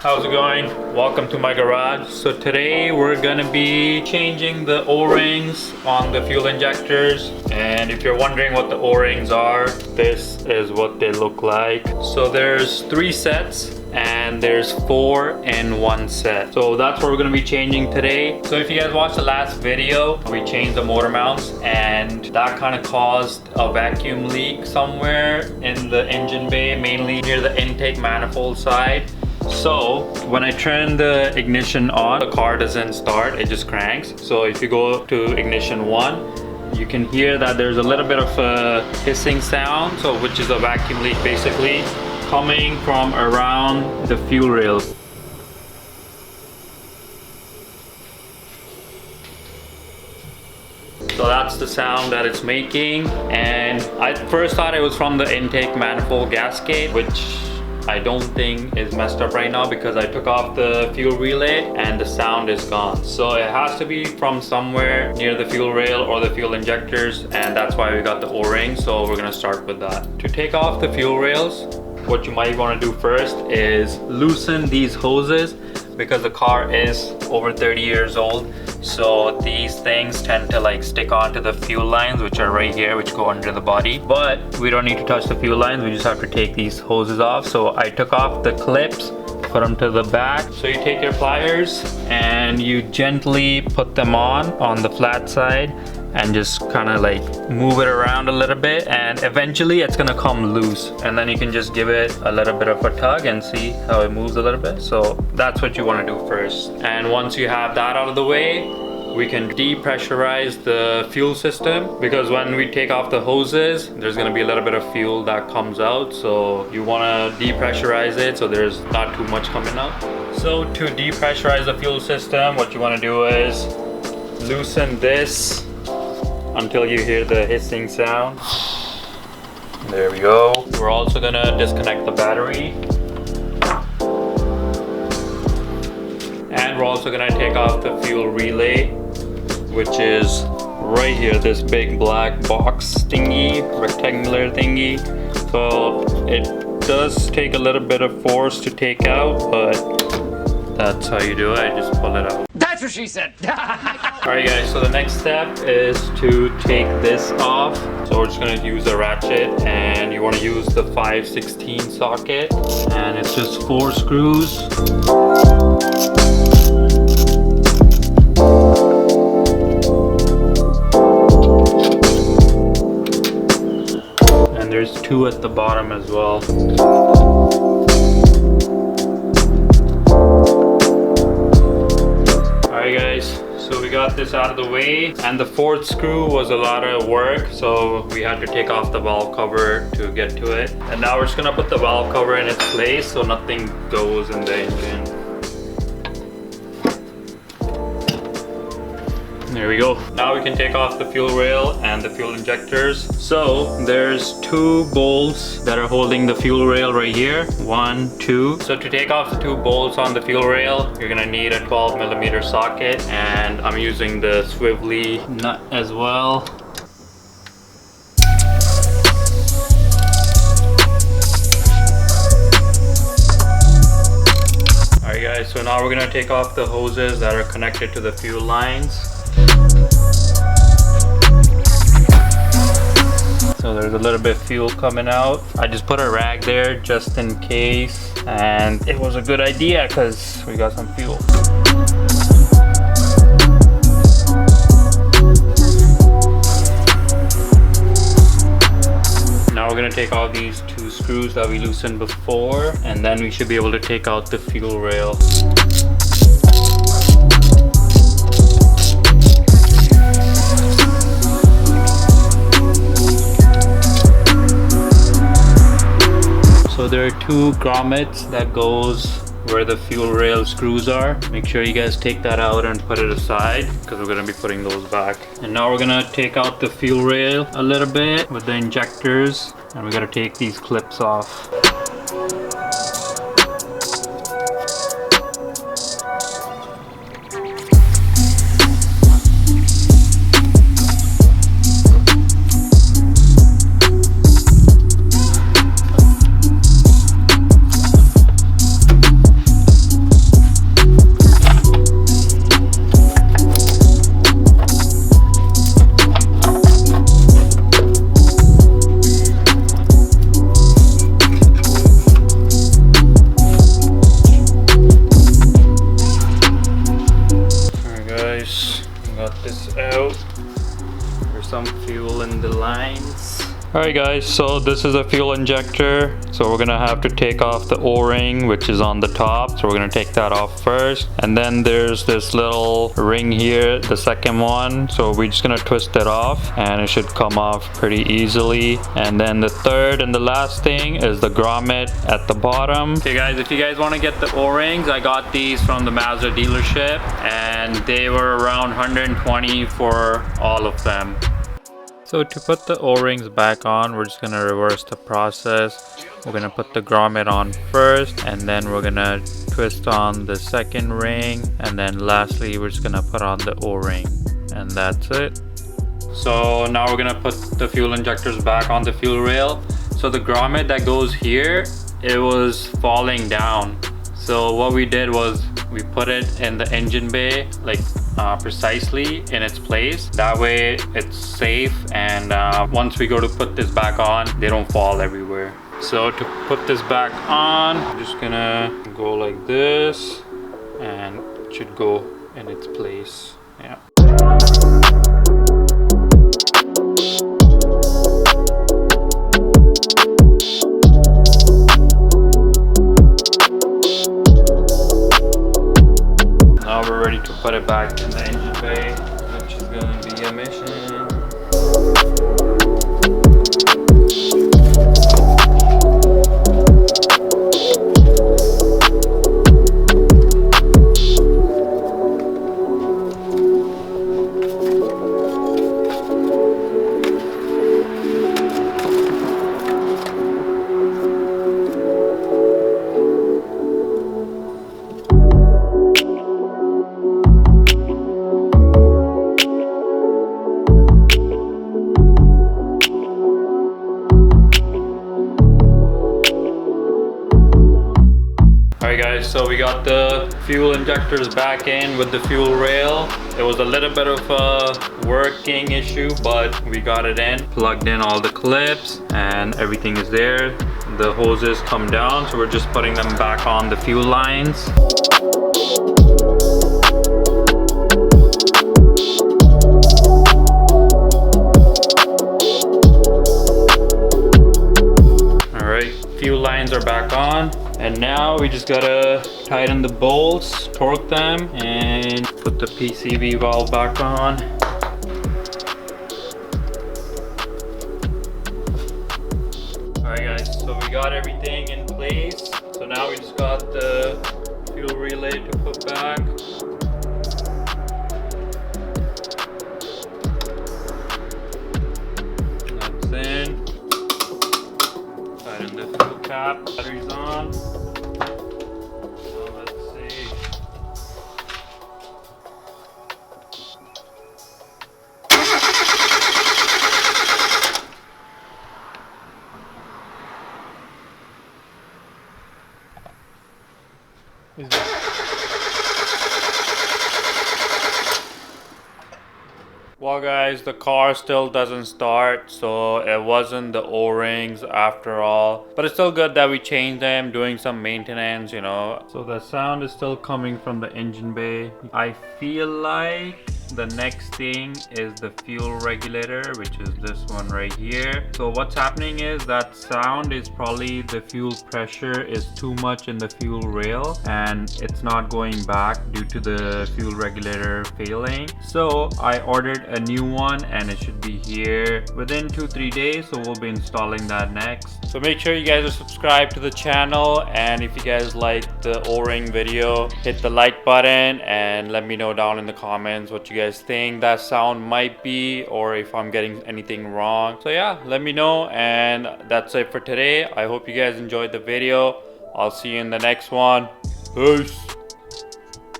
How's it going? Welcome to my garage. So today we're gonna be changing the O-rings on the fuel injectors. And if you're wondering what the O-rings are, this is what they look like. So there's 3 sets and there's 4 in one set. So that's what we're gonna be changing today. So if you guys watched the last video, we changed the motor mounts and that kind of caused a vacuum leak somewhere in the engine bay, mainly near the intake manifold side. So when I turn the ignition on, the car doesn't start, it just cranks. So if you go to ignition 1, you can hear that there's a little bit of a hissing sound, so which is a vacuum leak basically, coming from around the fuel rails. So that's the sound that it's making, and I first thought it was from the intake manifold gasket, which I don't think is messed up right now because I took off the fuel relay and the sound is gone. So it has to be from somewhere near the fuel rail or the fuel injectors, and that's why we got the O-ring. So we're gonna start with that. To take off the fuel rails, what you might want to do first is loosen these hoses because the car is over 30 years old. So these things tend to like stick onto the fuel lines, which are right here, which go under the body. But we don't need to touch the fuel lines, we just have to take these hoses off. So I took off the clips, put them to the back. So you take your pliers and you gently put them on the flat side and just kind of like move it around a little bit, and eventually it's gonna come loose, and then you can just give it a little bit of a tug and see how it moves a little bit. So that's what you want to do first. And once you have that out of the way, we can depressurize the fuel system, because when we take off the hoses, there's going to be a little bit of fuel that comes out. So you want to depressurize it so there's not too much coming out. So to depressurize the fuel system, what you want to do is loosen this until you hear the hissing sound. There we go. We're also going to disconnect the battery. And we're also going to take off the fuel relay, which is right here, this big black box thingy, rectangular thingy. So it does take a little bit of force to take out, but that's how you do it. I just pull it out. That's what she said. Alright guys, so the next step is to take this off. So we're just going to use a ratchet, and you want to use the 5/16 socket, and it's just 4 screws. And there's 2 at the bottom as well. Alright guys, so we got this out of the way, and the 4th screw was a lot of work, so we had to take off the valve cover to get to it. And now we're just gonna put the valve cover in its place so nothing goes in the engine. There we go. Now we can take off the fuel rail and the fuel injectors. So there's 2 bolts that are holding the fuel rail right here. 1, 2. So to take off the 2 bolts on the fuel rail, you're gonna need a 12mm socket, and I'm using the swivelly nut as well. Alright guys, so now we're gonna take off the hoses that are connected to the fuel lines. So there's a little bit of fuel coming out. I just put a rag there just in case, and it was a good idea because we got some fuel. Now we're gonna take out these 2 screws that we loosened before, and then we should be able to take out the fuel rail. So there are 2 grommets that goes where the fuel rail screws are. Make sure you guys take that out and put it aside, because we're going to be putting those back. And now we're going to take out the fuel rail a little bit with the injectors, and we're going to take these clips off. Alright guys, so this is a fuel injector. So we're gonna have to take off the O-ring which is on the top. So we're gonna take that off first. And then there's this little ring here, the second one. So we're just gonna twist it off and it should come off pretty easily. And then the third and the last thing is the grommet at the bottom. Okay guys, if you guys want to get the O-rings, I got these from the Mazda dealership and they were around 120 for all of them. So to put the O-rings back on, we're just gonna reverse the process. We're gonna put the grommet on first, and then we're gonna twist on the second ring, and then lastly we're just gonna put on the O-ring, and that's it. So now we're gonna put the fuel injectors back on the fuel rail. So the grommet that goes here, it was falling down. So what we did was we put it in the engine bay, like precisely in its place. That way it's safe, and once we go to put this back on, they don't fall everywhere. So to put this back on, I'm just gonna go like this and it should go in its place. Yeah. Now we're ready to put it back in the engine bay, which is gonna be a mission. Alright guys, so we got the fuel injectors back in with the fuel rail. It was a little bit of a working issue, but we got it in. Plugged in all the clips and everything is there. The hoses come down, so we're just putting them back on the fuel lines. Alright, fuel lines are back on. And now we just gotta tighten the bolts, torque them, and put the PCV valve back on. Alright guys, so we got everything in place. So now we just got the fuel relay to put back. That's in. Tighten the fuel cap, batteries on. Now let's see. Well guys, the car still doesn't start, so it wasn't the O-rings after all. But it's still good that we changed them, doing some maintenance, you know. So the sound is still coming from the engine bay. I feel like the next thing is the fuel regulator, which is this one right here. So what's happening is that sound is probably the fuel pressure is too much in the fuel rail and it's not going back due to the fuel regulator failing. So I ordered a new one and it should be here within 2-3 days, so we'll be installing that next. So make sure you guys are subscribed to the channel, and if you guys like the O-ring video, hit the like button and let me know down in the comments what you guys think that sound might be, or if I'm getting anything wrong. So yeah, let me know, and that's it for today. I hope you guys enjoyed the video. I'll see you in the next one. Peace.